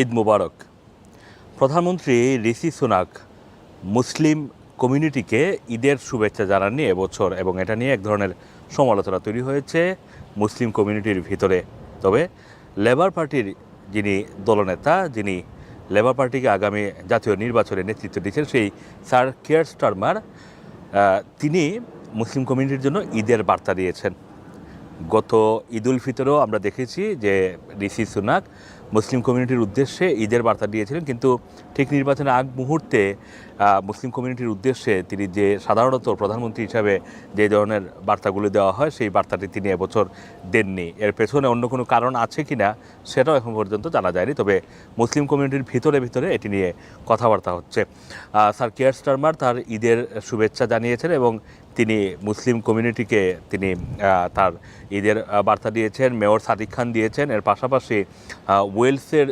ঈদ মুবারক। প্রধানমন্ত্রী ঋষি সুনাক মুসলিম কমিউনিটিকে ঈদের শুভেচ্ছা জানাননি এবছর, এবং এটা নিয়ে এক ধরনের সমালোচনা তৈরি হয়েছে মুসলিম কমিউনিটির ভিতরে। তবে লেবার পার্টির যিনি দলনেতা, যিনি লেবার পার্টিকে আগামী জাতীয় নির্বাচনে নেতৃত্ব দিচ্ছেন, সেই স্যার কিয়ার স্টারমার তিনি মুসলিম কমিউনিটির জন্য ঈদের বার্তা দিয়েছেন। গত ঈদ উল ফিতরেও আমরা দেখেছি যে ঋষি সুনাক মুসলিম কমিউনিটির উদ্দেশ্যে ঈদের বার্তা দিয়েছিলেন, কিন্তু ঠিক নির্বাচনের আগ মুহূর্তে মুসলিম কমিউনিটির উদ্দেশ্যে তিনি যে সাধারণত প্রধানমন্ত্রী হিসাবে যে ধরনের বার্তাগুলো দেওয়া হয়, সেই বার্তাটি তিনি এবছর দেননি। এর পেছনে অন্য কোনো কারণ আছে কি না সেটাও এখন পর্যন্ত জানা যায়নি, তবে মুসলিম কমিউনিটির ভিতরে ভিতরে এটি নিয়ে কথাবার্তা হচ্ছে। স্যার কিয়ার স্টারমার তার ঈদের শুভেচ্ছা জানিয়েছেন এবং তিনি মুসলিম কমিউনিটিকে তিনি তার ঈদের বার্তা দিয়েছেন। মেয়র সাদিক খান দিয়েছেন। এর পাশাপাশি ওয়েলসের